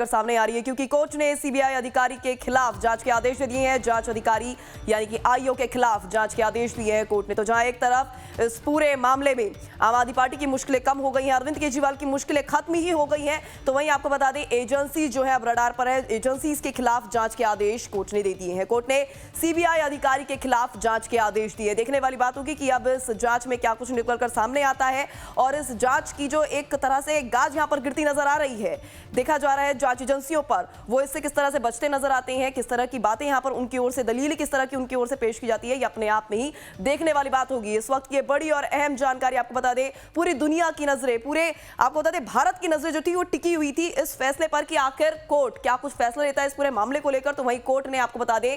लेकर सामने आ रही है, क्योंकि कोर्ट ने सीबीआई अधिकारी के खिलाफ जांच के आदेश दे दिए हैं। जांच अधिकारी यानी कि आईओ के खिलाफ जांच के आदेश दिए हैं कोर्ट ने। तो जहां एक तरफ इस पूरे मामले में आम आदमी पार्टी की मुश्किलें कम हो गई हैं, अरविंद केजरीवाल की मुश्किलें खत्म ही हो गई हैं, तो वहीं आपको बता दें एजेंसी जो है अब रडार पर है। एजेंसी के खिलाफ जांच के आदेश कोर्ट ने दे दिए हैं। कोर्ट ने सीबीआई अधिकारी के खिलाफ जांच के आदेश दिए। देखने वाली बात होगी कि अब इस जांच में क्या कुछ निकलकर सामने आता है, और इस जांच की जो एक तरह से गाज यहां पर गिरती नजर आ रही है, देखा जा रहा है जांच एजेंसियों पर वो इससे किस तरह से बचते नजर आते हैं, किस तरह की बातें यहां पर उनकी ओर से, दलील किस तरह की उनकी ओर से पेश की जाती है, ये अपने आप में ही देखने वाली बात होगी। इस वक्त ये बड़ी और अहम जानकारी आपको बता दें, पूरी दुनिया की नजरें, पूरे आपको बता दें भारत की नजरें जो थी वो टिकी हुई थी इस फैसले पर कि आखिर कोर्ट क्या कुछ फैसला लेता है इस पूरे मामले को लेकर। तो वहीं कोर्ट ने आपको बता दें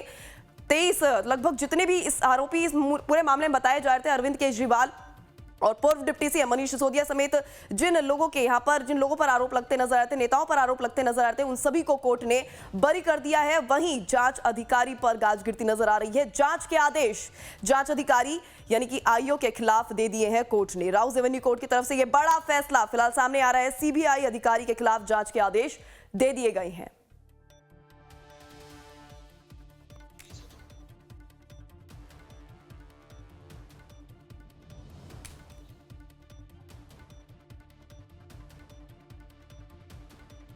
23 लगभग जितने भी इस आरोपी इस पूरे मामले में बताए जा रहे थे, अरविंद केजरीवाल और पूर्व डिप्टी सीएम मनीष सिसोदिया समेत जिन लोगों पर आरोप लगते नजर आते, नेताओं पर आरोप लगते नजर आते, उन सभी को कोर्ट ने बरी कर दिया है। वहीं जांच अधिकारी पर गाज गिरती नजर आ रही है। जांच के आदेश जांच अधिकारी यानी कि आईओ के खिलाफ दे दिए हैं कोर्ट ने। राउज एवेन्यू कोर्ट की तरफ से यह बड़ा फैसला फिलहाल सामने आ रहा है। सीबीआई अधिकारी के खिलाफ जांच के आदेश दे दिए गए हैं।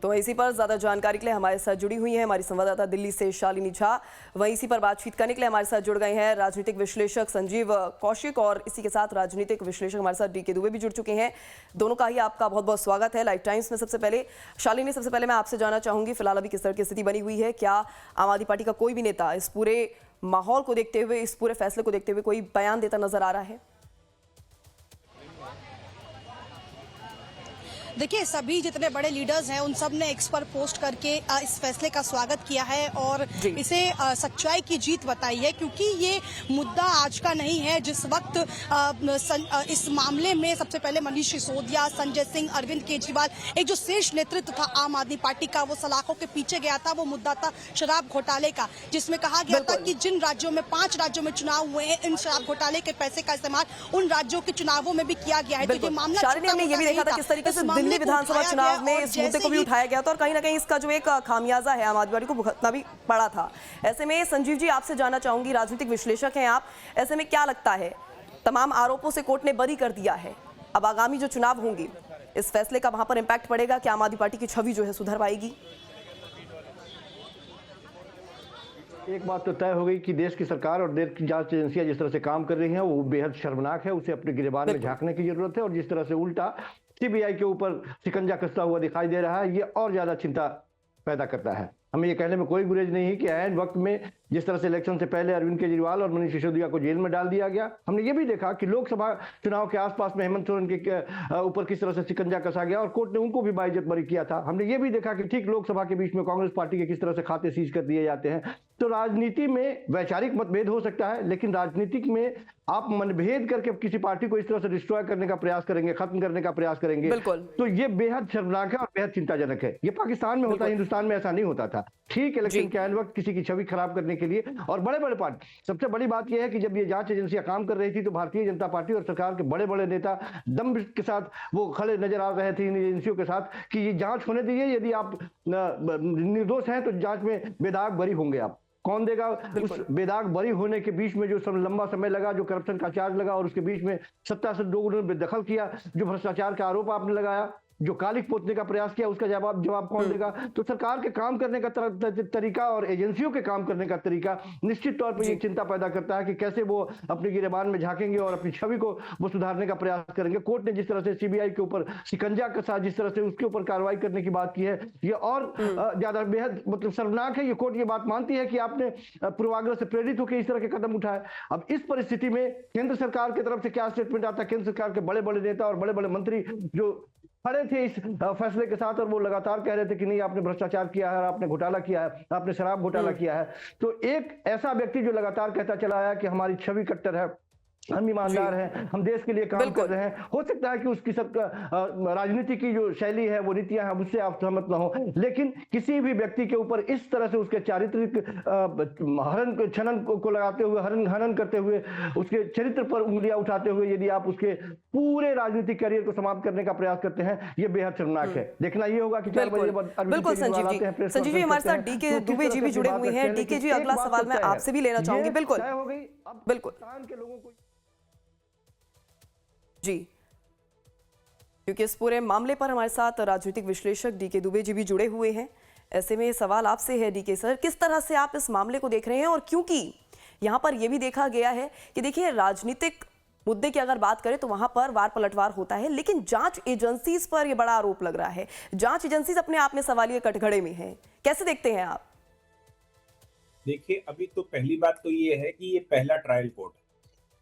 तो इसी पर ज्यादा जानकारी के लिए हमारे साथ जुड़ी हुई है हमारी संवाददाता दिल्ली से शालिनी झा। वहीं इसी पर बातचीत करने के लिए हमारे साथ जुड़ गए हैं राजनीतिक विश्लेषक संजीव कौशिक, और इसी के साथ राजनीतिक विश्लेषक हमारे साथ डीके दुबे भी जुड़ चुके हैं। दोनों का ही आपका बहुत बहुत स्वागत है लाइव टाइम्स में। सबसे पहले शालिनी, सबसे पहले मैं आपसे जानना चाहूंगी फिलहाल अभी किस तरह की स्थिति बनी हुई है? क्या आम आदमी पार्टी का कोई भी नेता इस पूरे माहौल को देखते हुए, इस पूरे फैसले को देखते हुए कोई बयान देता नजर आ रहा है? देखिए, सभी जितने बड़े लीडर्स हैं उन सब ने एक्स पर पोस्ट करके इस फैसले का स्वागत किया है और इसे सच्चाई की जीत बताई है, क्योंकि ये मुद्दा आज का नहीं है। जिस वक्त इस मामले में सबसे पहले मनीष सिसोदिया, संजय सिंह, अरविंद केजरीवाल, एक जो शीर्ष नेतृत्व था आम आदमी पार्टी का, वो सलाखों के पीछे गया था, वो मुद्दा था शराब घोटाले का, जिसमें कहा गया था कि जिन राज्यों में 5 राज्यों में चुनाव हुए हैं, इन शराब घोटाले के पैसे का इस्तेमाल उन राज्यों के चुनावों में भी किया गया है। तो ये मामला ये भी देखा था किस तरीके से दिल्ली विधानसभा चुनाव में इस मुद्दे को भी उठाया गया था, और कहीं ना कहीं इसका जो एक खामियाजा है आम आदमी पार्टी को भुगतना भी पड़ा था। ऐसे में संजीव जी, आपसे जानना चाहूंगी, राजनीतिक विश्लेषक हैं आप, ऐसे में क्या लगता है, तमाम आरोपों से कोर्ट ने बरी कर दिया है, अब आगामी जो चुनाव होंगे इस फैसले का वहां पर इंपैक्ट पड़ेगा? क्या आम आदमी पार्टी की छवि जो है सुधर पाएगी? एक बात तो तय हो गई कि देश की सरकार और देश की जांच एजेंसियां जिस तरह से काम कर रही हैं वो बेहद शर्मनाक है। उसे अपने गिरबान में झांकने की जरूरत है, और जिस तरह से उल्टा सीबीआई के ऊपर शिकंजा कसता हुआ दिखाई दे रहा है, ये और ज्यादा चिंता पैदा करता है। हमें ये कहने में कोई गुरेज नहीं है कि ऐन वक्त में जिस तरह से इलेक्शन से पहले अरविंद केजरीवाल और मनीष सिसोदिया को जेल में डाल दिया गया, हमने ये भी देखा कि लोकसभा चुनाव के आसपास में हेमंत सोरेन के ऊपर किस तरह से शिकंजा कसा गया और कोर्ट ने उनको भी बाइज्जत बरी किया था। हमने ये भी देखा कि ठीक लोकसभा के बीच में कांग्रेस पार्टी के किस तरह से खाते सीज कर दिए जाते हैं। तो राजनीति में वैचारिक मतभेद हो सकता है, लेकिन राजनीति में आप मनभेद करके किसी पार्टी को इस तरह से डिस्ट्रॉय करने का प्रयास करेंगे, खत्म करने का प्रयास करेंगे, तो ये बेहद शर्मनाक है और बेहद चिंताजनक है। ये पाकिस्तान में होता है, हिंदुस्तान में ऐसा नहीं होता था। ठीक इलेक्शन के आन वक्त किसी की छवि खराब करने के लिए, और बड़े बड़े पार्टी, सबसे बड़ी बात यह है कि जब ये जांच एजेंसियां काम कर रही थी तो भारतीय जनता पार्टी और सरकार के बड़े बड़े नेता दम के साथ वो खड़े नजर आ रहे थे इन एजेंसियों के साथ कि ये जांच होने दीजिए, यदि आप निर्दोष हैं तो जांच में बेदाग बरी होंगे आप। कौन देगा? उस बेदाग बरी होने के बीच में जो लंबा समय लगा, जो करप्शन का चार्ज लगा, और उसके बीच में सत्ता से लोगों ने बेदखल किया, जो भ्रष्टाचार का आरोप आपने लगाया, जो कालिक पोतने का प्रयास किया, उसका जवाब कौन देगा? तो सरकार के काम करने का तरीका और एजेंसियों के काम करने का तरीका निश्चित तौर पर ये चिंता पैदा करता है कि कैसे वो अपने गिरेबान में झांकेंगे और अपनी छवि को वो सुधारने का प्रयास करेंगे। कोर्ट ने जिस तरह से सीबीआई के ऊपर शिकंजा कसा, जिस तरह से उसके ऊपर कार्रवाई करने की बात की है, ये और ज्यादा बेहद मतलब शर्मनाक है। ये कोर्ट ये बात मानती है कि आपने पूर्वाग्रह से प्रेरित होकर इस तरह के कदम उठाए। अब इस परिस्थिति में केंद्र सरकार की तरफ से क्या स्टेटमेंट आता है? केंद्र सरकार के बड़े बड़े नेता और बड़े बड़े मंत्री जो खड़े थे इस फैसले के साथ, और वो लगातार कह रहे थे कि नहीं, आपने भ्रष्टाचार किया है, आपने घोटाला किया है, आपने शराब घोटाला किया है। तो एक ऐसा व्यक्ति जो लगातार कहता चला आया कि हमारी छवि कट्टर है, हम ईमानदार हैं, हम देश के लिए काम कर बिल्कुल। रहे हैं। हो सकता है कि उसकी सब राजनीति की जो शैली है, वो नीतियां हैं, उससे आप सहमत ना हो, लेकिन किसी भी व्यक्ति के ऊपर इस तरह से उसके चारित्रिक हनन छनन को लगाते हुए, हनन करते हुए, उसके चरित्र पर उंगलियां उठाते हुए यदि आप उसके पूरे राजनीतिक करियर को समाप्त करने का प्रयास करते हैं, ये बेहद शर्मनाक है। देखना ये होगा कि 4 बजे बिल्कुल बाद अरविंद बिल्कुल केजरीवाल संजीव आते हैं, जी। प्रेस संजीव जी, कॉन्फ्रेंस हमारे करते साथ हैं, डीके तो किस दुबे तरह जी से भी अपनी जुड़े बात हुए रखते हैं। हैं। डीके लेकिन जी, एक अगला बात सवाल तो मैं तय है, आपसे भी लेना चाहूंगी। ये बिल्कुल तय हो गई अब बिल्कुल हिंदुस्तान के लोगों को जी, क्योंकि इस पूरे मामले पर हमारे साथ राजनीतिक विश्लेषक डीके दुबे जी भी जुड़े हुए हैं। ऐसे में सवाल आपसे है डीके सर, किस तरह से आप इस मामले को देख रहे हैं? और क्योंकि यहाँ पर यह भी देखा गया है कि देखिए, राजनीतिक मुद्दे की अगर बात करें तो वहां पर वार पलटवार होता है, लेकिन जांच एजेंसीज पर यह बड़ा आरोप लग रहा है। जांच एजेंसीज अपने आप में सवालिया कटघरे में है, कैसे देखते हैं आप? देखिए, अभी तो पहली बात तो ये है कि ये पहला ट्रायल कोर्ट है।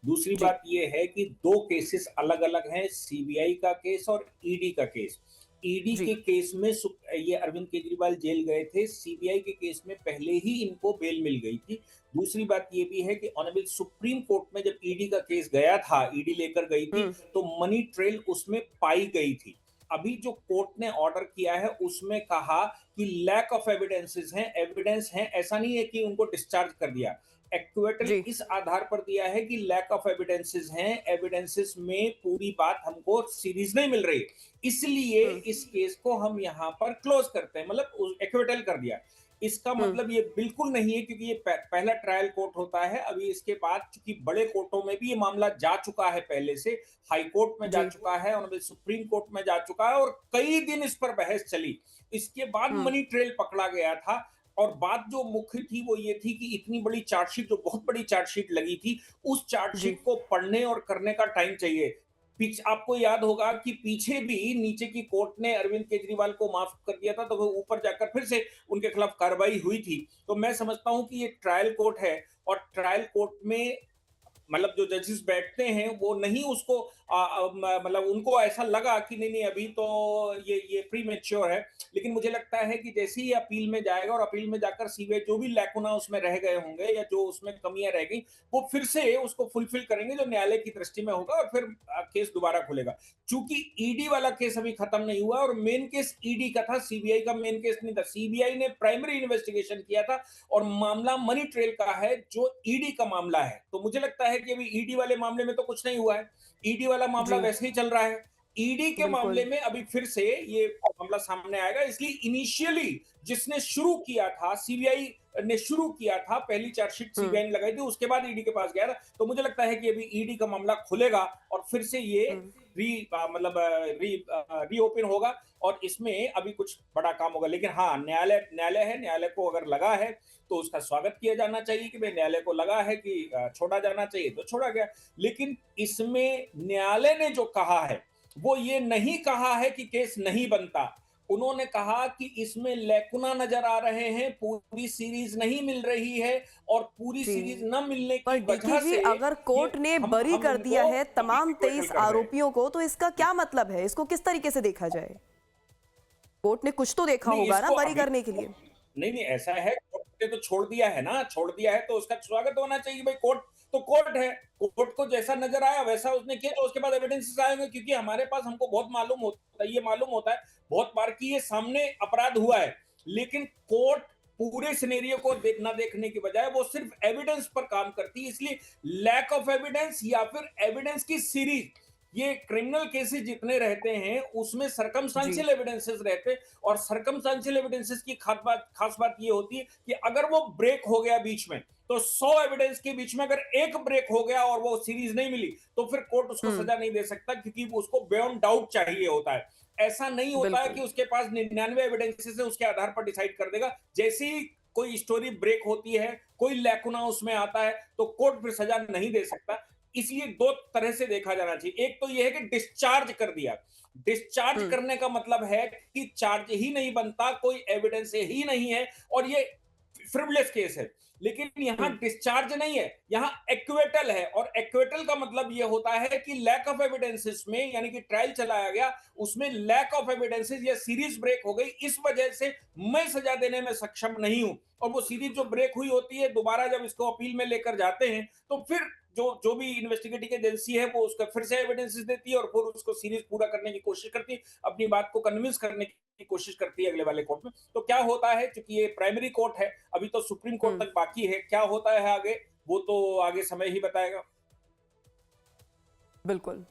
दूसरी जी बात ये है कि 2 केसेस अलग-अलग हैं, सीबीआई का केस और ईडी का केस। ईडी जी के केस में ये अरविंद केजरीवाल जेल गए थे, सीबीआई के केस में पहले ही इनको बेल मिल गई थी। दूसरी बात ये भी है कि ऑनरेबल सुप्रीम कोर्ट में जब ईडी का केस गया था, ईडी लेकर गई थी, तो मनी ट्रेल उसमें पाई गई थी। अभी जो कोर्ट ने ऑर्डर किया है, उसमें कहा कि लैक ऑफ एविडेंसेस हैं, एविडेंस हैं, ऐसा नहीं है कि उनको डिस्चार्ज कर दिया। एक्विटल जी इस आधार पर दिया है कि लैक ऑफ एविडेंसेस हैं, एविडेंसेस में पूरी बात हमको सीरीज नहीं मिल रही, इसलिए इस केस को हम यहाँ पर क्लोज करते हैं, मतलब एक्विटल कर दिया। इसका मतलब ये बिल्कुल नहीं है, क्योंकि ये पहला ट्रायल कोर्ट होता है। अभी इसके बाद चूंकि बड़े कोर्टों में भी ये मामला जा चुका है, पहले से हाई कोर्ट में जा जी चुका है, और सुप्रीम कोर्ट में जा चुका है, और कई दिन इस पर बहस चली। इसके बाद मनी ट्रेल पकड़ा गया था, और बात जो मुख्य थी वो ये थी कि इतनी बड़ी चार्जशीट, जो बहुत बड़ी चार्जशीट लगी थी, उस जी चार्जशीट को पढ़ने और करने का टाइम चाहिए। आपको याद होगा कि पीछे भी नीचे की कोर्ट ने अरविंद केजरीवाल को माफ कर दिया था, तो वो ऊपर जाकर फिर से उनके खिलाफ कार्रवाई हुई थी। तो मैं समझता हूं कि ये ट्रायल कोर्ट है, और ट्रायल कोर्ट में मतलब जो जजेस बैठते हैं वो नहीं उसको मतलब उनको ऐसा लगा कि नहीं नहीं अभी तो ये प्री मैच्योर है, लेकिन मुझे लगता है कि जैसे ही अपील में जाएगा और अपील में जाकर सीबीआई जो भी लैकुना उसमें रह गए होंगे या जो उसमें कमियां रह गई, वो फिर से उसको फुलफिल करेंगे जो न्यायालय की दृष्टि में होगा, और फिर केस दोबारा खुलेगा। चूंकि ईडी वाला केस अभी खत्म नहीं हुआ, और मेन केस ईडी का था, सीबीआई का मेन केस नहीं था। सीबीआई ने प्राइमरी इन्वेस्टिगेशन किया था, और मामला मनी ट्रेल का है जो ईडी का मामला है। तो मुझे लगता है कि अभी ईडी वाले मामले में तो कुछ नहीं हुआ है, ईडी वाला मामला जी वैसे ही चल रहा है। ईडी के बिल्कुल मामले में अभी फिर से ये मामला सामने आएगा, इसलिए इनिशियली जिसने शुरू किया था, सीबीआई ने शुरू किया था, पहली चार्जशीट सीबीआई ने लगाई थी, उसके बाद ईडी के पास गया था। तो मुझे लगता है कि अभी ईडी का मामला खुलेगा, और फिर से ये रीओपन होगा, और इसमें अभी कुछ बड़ा काम होगा। लेकिन हाँ, न्यायालय है, न्यायालय को अगर लगा है तो उसका स्वागत किया जाना चाहिए कि भाई न्यायालय को लगा है कि छोड़ा जाना चाहिए तो छोड़ा गया। लेकिन इसमें न्यायालय ने जो कहा है वो ये नहीं कहा है कि केस नहीं बनता। उन्होंने कहा कि इसमें लैकुना नजर आ रहे हैं, पूरी सीरीज नहीं मिल रही है, और पूरी जी सीरीज न मिलने पर की डीके वजह जी, से अगर कोर्ट ने बरी हम कर दिया इनको है तमाम एक्विटल 23 कर रहे हैं। आरोपियों को, तो इसका क्या मतलब है? इसको किस तरीके से देखा जाए? कोर्ट ने कुछ तो देखा नहीं, होगा ना इसको बरी अभी करने के लिए। नहीं नहीं, ऐसा है, कोर्ट ने तो छोड़ दिया है ना, छोड़ दिया है तो उसका स्वागत होना चाहिए। भाई कोर्ट तो कोर्ट है, कोर्ट को जैसा नजर आया वैसा उसने किया, तो उसके बाद एविडेंसेस आएंगे, क्योंकि हमारे पास हमको बहुत मालूम होता है, ये मालूम होता है बहुत बार कि ये सामने अपराध हुआ है, लेकिन कोर्ट पूरे सिनेरियो को ना देखने की बजाय वो सिर्फ एविडेंस पर काम करती है। इसलिए लैक ऑफ एविडेंस या फिर एविडेंस की सीरीज, ये क्रिमिनल केसेस जितने रहते हैं उसमें जी सर्कमस्टेंशियल एविडेंसेस रहते हैं, और सर्कमस्टेंशियल एविडेंसेस की खास बात ये होती है कि अगर वो ब्रेक हो गया बीच में, तो 100 एविडेंस के बीच में अगर एक ब्रेक हो गया और वो सीरीज नहीं मिली, तो फिर कोर्ट उसको सजा नहीं दे सकता, क्योंकि उसको बियॉन्ड डाउट चाहिए होता है। ऐसा नहीं होता है बिल्कुल कि उसके पास 99 एविडेंसेस है, उसके आधार पर डिसाइड कर देगा। जैसे ही कोई स्टोरी ब्रेक होती है, कोई लैकुना उसमें आता है, तो कोर्ट फिर सजा नहीं दे सकता। इसलिए 2 तरह से देखा जाना चाहिए। एक तो यह है कि डिस्चार्ज कर दिया, डिस्चार्ज करने का मतलब है कि चार्ज ही नहीं बनता, कोई एविडेंस ही नहीं है, और ये फ्रिवलेस केस है। लेकिन यहां डिस्चार्ज नहीं है, यहां एक्विटल है, और एक्विटल का मतलब यह होता है कि लैक ऑफ एविडेंसेस में, यानी कि ट्रायल चलाया गया, उसमें लैक ऑफ एविडेंसेस या सीरीज ब्रेक हो गई, इस वजह से मैं सजा देने में सक्षम नहीं हूं। और वो सीरीज जो ब्रेक हुई होती है, दोबारा जब इसको अपील में लेकर जाते हैं, तो फिर जो भी इन्वेस्टिगेटिंग एजेंसी है वो उसका फिर से एविडेंसेस देती है और फिर उसको सीरीज पूरा करने की कोशिश करती है, अपनी बात को कन्विंस करने की कोशिश करती है अगले वाले कोर्ट में। तो क्या होता है, क्योंकि ये प्राइमरी कोर्ट है, अभी तो सुप्रीम कोर्ट तक बाकी है, क्या होता है आगे वो तो आगे समय ही बताएगा। बिल्कुल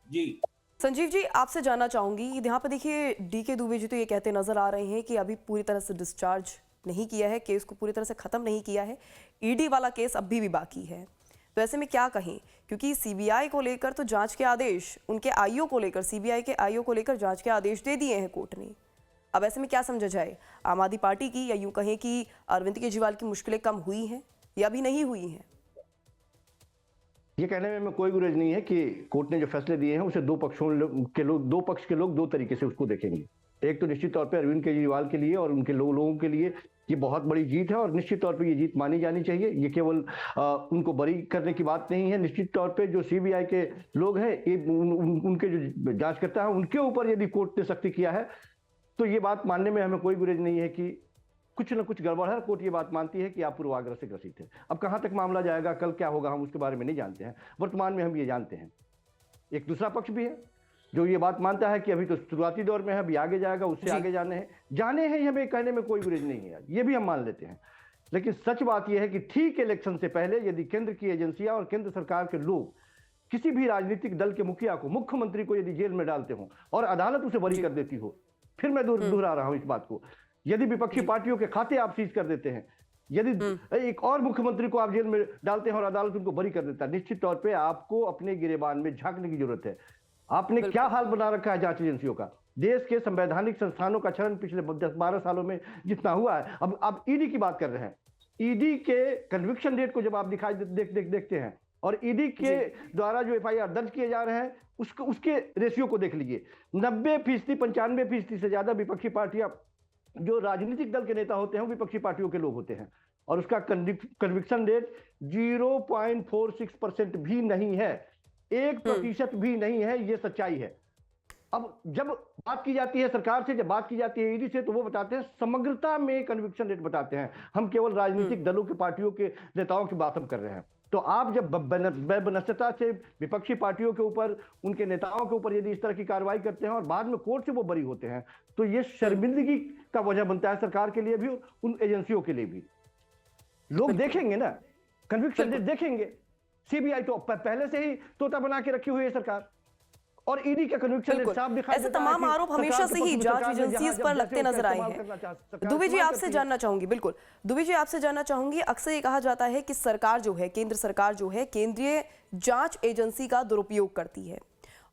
जी संजीव जी, आपसे जानना चाहूंगी, यहाँ पे देखिए डीके दुबे जी तो ये कहते नजर आ रहे हैं कि अभी पूरी तरह से डिस्चार्ज नहीं किया है, केस को पूरी तरह से खत्म नहीं किया है, ईडी वाला केस अभी भी बाकी है। तो ऐसे में क्या कहें, क्योंकि सीबीआई को लेकर तो जांच के आदेश, उनके आईओ को लेकर, सीबीआई के आईओ को लेकर जांच के आदेश दे दिए हैं कोर्ट ने। अब ऐसे में क्या समझा जाए, आम आदमी पार्टी की, या यूं कहें कि अरविंद केजरीवाल की मुश्किलें कम हुई हैं या अभी नहीं हुई हैं? ये कहने में कोई गुरेज नहीं है कि कोर्ट ने जो फैसले दिए हैं उसे दो पक्ष के लोग दो तरीके से उसको देखेंगे। एक तो निश्चित तौर पे अरविंद केजरीवाल के लिए और उनके लोगों के लिए ये बहुत बड़ी जीत है और निश्चित तौर पे ये जीत मानी जानी चाहिए। ये केवल उनको बरी करने की बात नहीं है। निश्चित तौर पे जो सीबीआई के लोग हैं, उनके जो जांचकर्ता है, उनके ऊपर यदि कोर्ट ने सख्ती किया है तो ये बात मानने में हमें कोई गुरेज नहीं है कि कुछ न कुछ गड़बड़ है। कोर्ट ये बात मानती है कि आप पूर्वाग्रह से ग्रसित है। अब कहां तक मामला जाएगा, कल क्या होगा, हम उसके बारे में नहीं जानते हैं। वर्तमान में हम ये जानते हैं। एक दूसरा पक्ष भी है जो ये बात मानता है कि अभी तो शुरुआती दौर में है, अभी आगे जाएगा, उससे आगे जाने हैं, हमें कहने में कोई गुरेज नहीं है, ये भी हम मान लेते हैं। लेकिन सच बात यह है कि ठीक इलेक्शन से पहले यदि केंद्र की एजेंसियां और केंद्र सरकार के लोग किसी भी राजनीतिक दल के मुखिया को, मुख्यमंत्री को यदि जेल में डालते हो और अदालत उसे बरी कर देती हो, फिर मैं दोहरा रहा हूं इस बात को, यदि विपक्षी पार्टियों के खाते आप सीज कर देते हैं, यदि एक और मुख्यमंत्री को आप जेल में डालते हैं और अदालत उनको बरी कर देता है, निश्चित तौर पे आपको अपने गिरेबान में झांकने की जरूरत है। आपने क्या हाल बना रखा है जांच एजेंसियों का, देश के संवैधानिक संस्थानों का क्षरण पिछले 10-12 सालों में जितना हुआ है। अब आप ईडी की बात कर रहे हैं, ईडी के कन्विक्शन रेट को जब आप देखते हैं और ईडी के द्वारा जो एफआईआर दर्ज किए जा रहे हैं उसके रेशियो को देख लीजिए। 90%, 95% से ज्यादा विपक्षी पार्टियां, जो राजनीतिक दल के नेता होते हैं, विपक्षी पार्टियों के लोग होते हैं और उसका कन्विक्शन रेट 0.46% भी नहीं है, 1% भी नहीं है। ये सच्चाई है। अब जब बात की जाती है सरकार से, जब बात की जाती है ईडी से, तो वो बताते हैं समग्रता में कन्विक्शन रेट बताते हैं। हम केवल राजनीतिक दलों के, पार्टियों के नेताओं की बात हम कर रहे हैं। तो आप जब बेबनस्तता से विपक्षी पार्टियों के ऊपर, उनके नेताओं के ऊपर यदि इस तरह की कार्रवाई करते हैं और बाद में कोर्ट से वो बरी होते हैं, तो ये शर्मिंदगी का वजह बनता है सरकार के लिए भी और उन एजेंसियों के लिए भी। लोग देखेंगे ना, कन्विक्शन रेट देखेंगे। सीबीआई तो पहले से ही तोता बना के रखी हुई है सरकार, और ईडी का कन्विक्शन रेट साफ दिखाई ऐसे तमाम आरोप हमेशा से ही जांच एजेंसीज पर लगते नजर आए हैं। दुबे जी आपसे जानना चाहूंगी, बिल्कुल दुबे जी आपसे जानना चाहूंगी, अक्सर ये कहा जाता है कि सरकार जो है, केंद्र सरकार जो है, केंद्रीय जांच एजेंसी का दुरुपयोग करती है।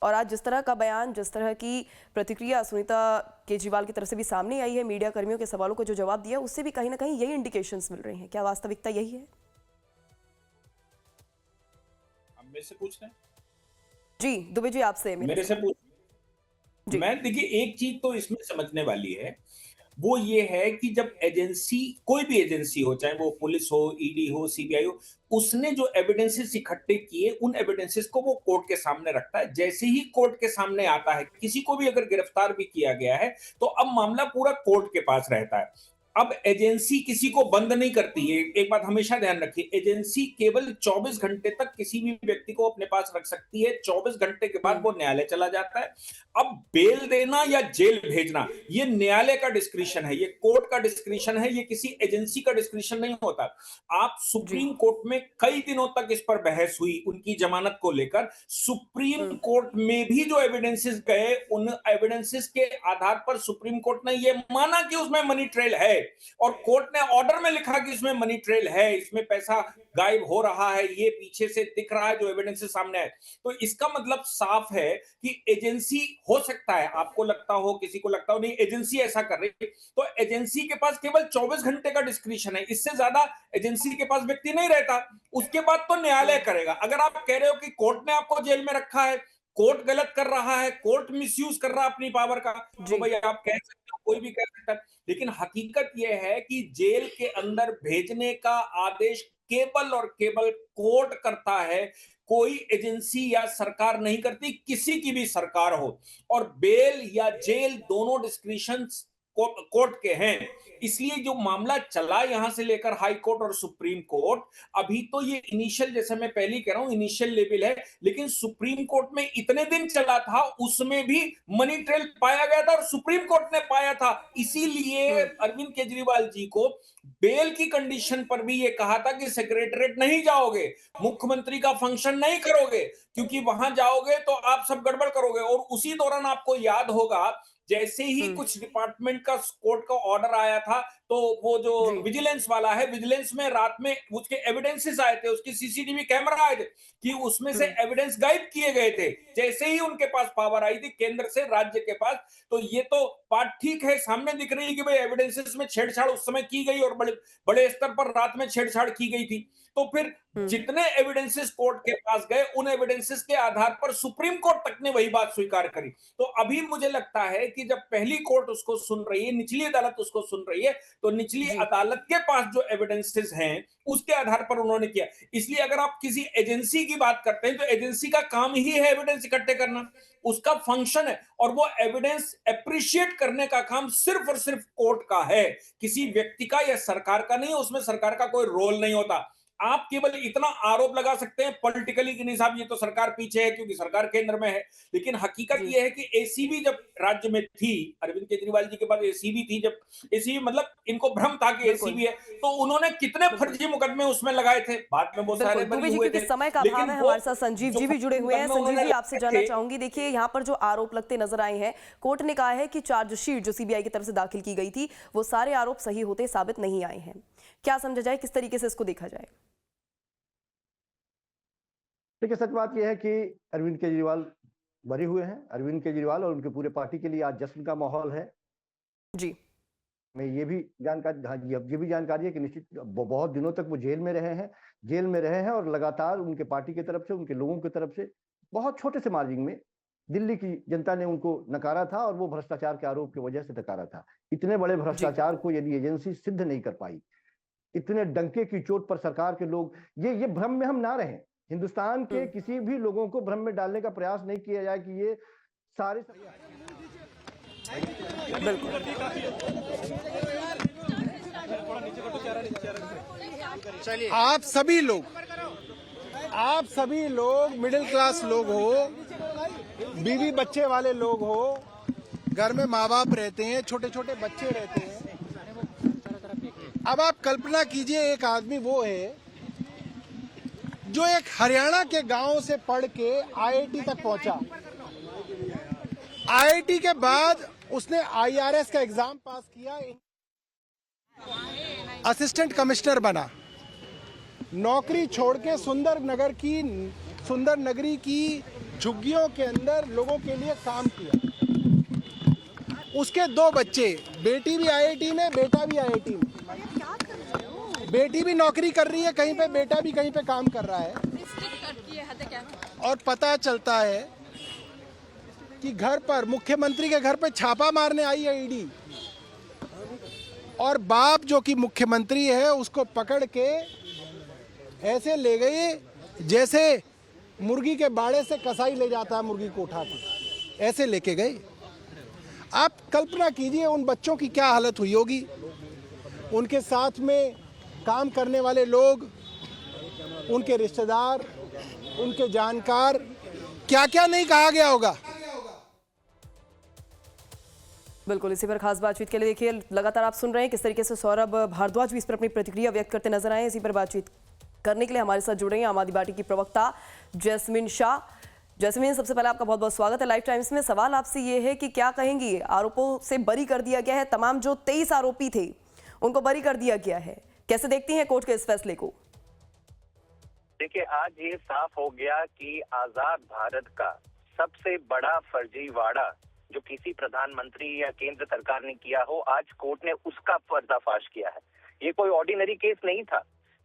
और आज जिस तरह का बयान, जिस तरह की प्रतिक्रिया सुनीता केजरीवाल की तरफ से भी सामने आई है, मीडिया कर्मियों के सवालों को जो जवाब दिया, उससे भी कहीं ना कहीं यही इंडिकेशंस मिल रहे हैं। क्या वास्तविकता यही है? अब मेरे से पूछ रहे हैं? जी दुबे जी, आपसे मेरे से पूछ। मैं देखिए, एक चीज तो इसमें समझने वाली है, वो ये है कि जब एजेंसी, कोई भी एजेंसी हो, चाहे वो पुलिस हो, ईडी हो, सीबीआई हो, उसने जो एविडेंसेस इकट्ठे किए, उन एविडेंसेस को वो कोर्ट के सामने रखता है। जैसे ही कोर्ट के सामने आता है, किसी को भी अगर गिरफ्तार भी किया गया है, तो अब मामला पूरा कोर्ट के पास रहता है। अब एजेंसी किसी को बंद नहीं करती है। एक बात हमेशा ध्यान रखिए, एजेंसी केवल 24 घंटे तक किसी भी व्यक्ति को अपने पास रख सकती है। 24 घंटे के बाद वो न्यायालय चला जाता है। अब बेल देना या जेल भेजना, ये न्यायालय का डिस्क्रिशन है, ये कोर्ट का डिस्क्रिशन है, ये किसी एजेंसी का डिस्क्रिशन नहीं होता। आप सुप्रीम कोर्ट में कई दिनों तक इस पर बहस हुई, उनकी जमानत को लेकर। सुप्रीम कोर्ट में भी जो एविडेंसेस गए, उन एविडेंसेस के आधार पर सुप्रीम कोर्ट ने यह माना कि उसमें मनी ट्रेल है, और कोर्ट ने ऑर्डर में लिखा कि इसमें मनी ट्रेल है, इसमें पैसा गायब हो रहा है, ये पीछे से दिख रहा है जो एविडेंस सामने है। तो इसका मतलब साफ है कि एजेंसी, हो सकता है आपको लगता हो, किसी को लगता हो नहीं एजेंसी ऐसा कर रही है, तो एजेंसी के पास केवल 24 घंटे का डिस्क्रिशन है, इससे ज्यादा एजेंसी के पास व्यक्ति नहीं रहता। उसके बाद तो न्यायालय करेगा। अगर आप कह रहे हो कि कोर्ट ने आपको जेल में रखा है, कोर्ट गलत कर रहा है, कोर्ट मिसयूज कर रहा है अपनी पावर का, तो भैया आप कह सकते हो, कोई भी कह सकता है। लेकिन हकीकत यह है कि जेल के अंदर भेजने का आदेश केवल और केवल कोर्ट करता है, कोई एजेंसी या सरकार नहीं करती, किसी की भी सरकार हो। और बेल या जेल दोनों डिस्क्रिशन कोर्ट के हैं, इसलिए जो मामला चला यहां से लेकर हाई कोर्ट और सुप्रीम कोर्ट, अभी तो ये इनिशियल, जैसे मैं पहले ही कह रहा हूं, इनिशियल लेवल है, लेकिन सुप्रीम कोर्ट में इतने दिन चला था, उसमें भी मनी ट्रेल पाया गया था और सुप्रीम कोर्ट ने पाया था। इसीलिए अरविंद केजरीवाल जी को बेल की कंडीशन पर भी ये कहा था कि सेक्रेटरीट नहीं जाओगे, मुख्यमंत्री का फंक्शन नहीं करोगे, क्योंकि वहां जाओगे तो आप सब गड़बड़ करोगे। और उसी दौरान आपको याद होगा, जैसे ही कुछ डिपार्टमेंट का कोर्ट का ऑर्डर आया था, तो वो जो विजिलेंस वाला है, विजिलेंस में रात में उसके एविडेंसेस आए थे, उसके सीसीटीवी कैमरा आए थे कि उसमें से एविडेंस गायब किए गए थे। जैसे ही उनके पास पावर आई थी केंद्र से राज्य के पास, तो ये तो बात ठीक है, सामने दिख रही है कि भाई एविडेंसेस में छेड़छाड़ उस समय की गई और बड़े बड़े स्तर पर रात में छेड़छाड़ की गई थी। तो फिर जितने एविडेंसेस कोर्ट के पास गए, उन एविडेंसेस के आधार पर सुप्रीम कोर्ट तक ने वही बात स्वीकार करी। तो अभी मुझे लगता है कि जब पहली कोर्ट उसको सुन रही है, निचली अदालत उसको सुन रही है, तो निचली अदालत के पास जो एविडेंसेस हैं उसके आधार पर उन्होंने किया। इसलिए अगर आप किसी एजेंसी की बात करते हैं, तो एजेंसी का काम ही है एविडेंस इकट्ठे करना, उसका फंक्शन है, और वो एविडेंस एप्रिशिएट करने का काम सिर्फ और सिर्फ कोर्ट का है, किसी व्यक्ति का या सरकार का नहीं। उसमें सरकार का कोई रोल नहीं होता। आप केवल इतना आरोप लगा सकते हैं पॉलिटिकली कि नहीं साहब ये तो सरकार पीछे है क्योंकि सरकार केंद्र में है, लेकिन हकीकत ये है कि एसीबी जब राज्य में थी, अरविंद केजरीवाल जी के पास एसीबी थी, जब एसीबी मतलब इनको भ्रम था कि एसीबी है, तो उन्होंने कितने फर्जी मुकदमे उसमें लगाए थे, बाद में वो सारे बरी हुए थे। समय का अभाव है, हमारे साथ संजीव जी भी जुड़े हुए हैं। संजीव जी, आपसे जानना चाहूंगी, देखिए यहाँ पर जो आरोप लगते नजर आए हैं, कोर्ट ने कहा है कि चार्जशीट जो सीबीआई की तरफ से दाखिल की गई थी, वो सारे आरोप सही होते साबित नहीं आए हैं। क्या समझा जाए, किस तरीके से इसको देखा जाए? देखिए, सच बात यह है कि अरविंद केजरीवाल बरी हुए हैं। अरविंद केजरीवाल और उनके पूरे पार्टी के लिए आज जश्न का माहौल है जी। मैं ये भी जानकारी, हाँ जी, अब ये भी जानकारी है कि निश्चित बहुत दिनों तक वो जेल में रहे हैं और लगातार उनके पार्टी की तरफ से, उनके लोगों की तरफ से बहुत छोटे से मार्जिन में दिल्ली की जनता ने उनको नकारा था, और वो भ्रष्टाचार के आरोप की वजह से नकारा था। इतने बड़े भ्रष्टाचार को यदि एजेंसी सिद्ध नहीं कर पाई, इतने डंके की चोट पर सरकार के लोग, ये भ्रम में हम ना रहें, हिंदुस्तान के किसी भी लोगों को भ्रम में डालने का प्रयास नहीं किया जाए कि ये सारे आप सभी लोग मिडिल क्लास लोग हो, बीवी बच्चे वाले लोग हो, घर में माँ बाप रहते हैं, छोटे छोटे बच्चे रहते हैं। अब आप कल्पना कीजिए, एक आदमी वो है जो एक हरियाणा के गांव से पढ़ के आईआईटी तक पहुंचा। आईआईटी के बाद उसने आईआरएस का एग्जाम पास किया, असिस्टेंट कमिश्नर बना, नौकरी छोड़ के सुंदर नगरी की झुग्गियों के अंदर लोगों के लिए काम किया। उसके 2 बच्चे, बेटी भी आईआईटी में, बेटा भी आईआईटी में। बेटी भी नौकरी कर रही है कहीं पे, बेटा भी कहीं पे काम कर रहा है। और पता चलता है कि घर पर, मुख्यमंत्री के घर पे छापा मारने आई है ईडी, और बाप जो कि मुख्यमंत्री है उसको पकड़ के ऐसे ले गए जैसे मुर्गी के बाड़े से कसाई ले जाता है मुर्गी को उठा के, ऐसे लेके गए। आप कल्पना कीजिए उन बच्चों की क्या हालत हुई होगी, उनके साथ में काम करने वाले लोग, उनके रिश्तेदार, उनके जानकार, क्या क्या नहीं कहा गया होगा। बिल्कुल, इसी पर खास बातचीत के लिए देखिए लगातार आप सुन रहे हैं किस तरीके से सौरभ भारद्वाज भी इस पर अपनी प्रतिक्रिया व्यक्त करते नजर आए। इसी पर बातचीत करने के लिए हमारे साथ जुड़ रही हैं आम आदमी पार्टी की प्रवक्ता जैस्मिन शाह। जैस्मिन, सबसे पहले आपका बहुत बहुत स्वागत है लाइव टाइम्स में। सवाल आपसे ये है कि क्या कहेंगी, आरोपों से बरी कर दिया गया है, तमाम जो 23 आरोपी थे उनको बरी कर दिया गया है, कैसे देखती हैं कोर्ट के इस फैसले को? देखिए, आज ये साफ हो गया कि आजाद भारत का सबसे बड़ा फर्जीवाड़ा जो किसी प्रधानमंत्री या केंद्र सरकार ने किया हो, आज कोर्ट ने उसका पर्दाफाश किया है। ये कोई ऑर्डिनरी केस नहीं था।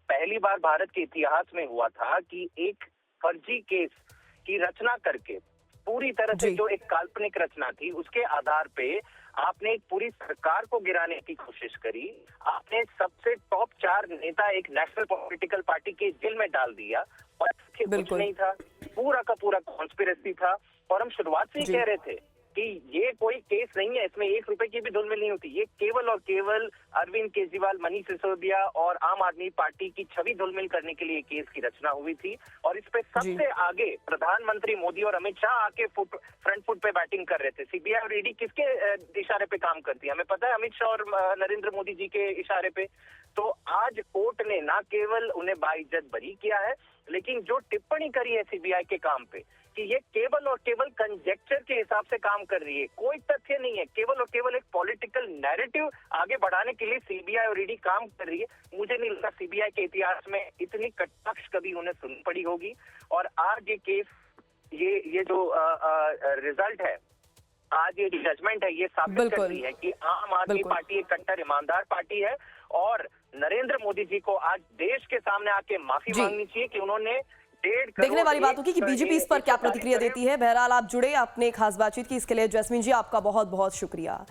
पहली बार भारत के इतिहास में हुआ था कि एक फर्जी केस की रचना करके, पूरी तरह से जो एक काल्पनिक रचना थी उसके आधार पे आपने एक पूरी सरकार को गिराने की कोशिश करी। आपने सबसे टॉप 4 नेता एक नेशनल पॉलिटिकल पार्टी के जेल में डाल दिया, और कुछ नहीं था, पूरा का पूरा कॉन्स्पिरेसी था। और हम शुरुआत से ही कह रहे थे कि ये कोई केस नहीं है, इसमें 1 रुपए की भी धुलमिल नहीं होती। ये केवल और केवल अरविंद केजरीवाल, मनीष सिसोदिया और आम आदमी पार्टी की छवि धुलमिल करने के लिए केस की रचना हुई थी। और इस पे सबसे आगे प्रधानमंत्री मोदी और अमित शाह आके फ्रंट फुट पे बैटिंग कर रहे थे। सीबीआई और ईडी किसके इशारे पे काम करती है? हमें पता है, अमित शाह और नरेंद्र मोदी जी के इशारे पे। तो आज कोर्ट ने ना केवल उन्हें बाइज्जत बरी किया है, लेकिन जो टिप्पणी करी है सीबीआई के काम पे कि ये केवल और केवल कंजेक्चर के हिसाब से काम कर रही है, कोई तथ्य नहीं है, केवल और केवल एक पॉलिटिकल नैरेटिव आगे बढ़ाने के लिए सीबीआई और ईडी काम कर रही है। मुझे नहीं लगता सीबीआई के इतिहास में इतनी कटाक्ष कभी उन्हें सुन पड़ी होगी। और आज ये केस, ये जो रिजल्ट है, आज ये जजमेंट है, ये साबित करती है कि आम आदमी पार्टी एक कट्टर ईमानदार पार्टी है और नरेंद्र मोदी जी को आज देश के सामने आके माफी मांगनी चाहिए कि उन्होंने देखने वाली बात होगी कि बीजेपी इस पर क्या प्रतिक्रिया देती है। बहरहाल आप जुड़े, आपने खास बातचीत की, इसके लिए जैस्मीन जी आपका बहुत बहुत शुक्रिया।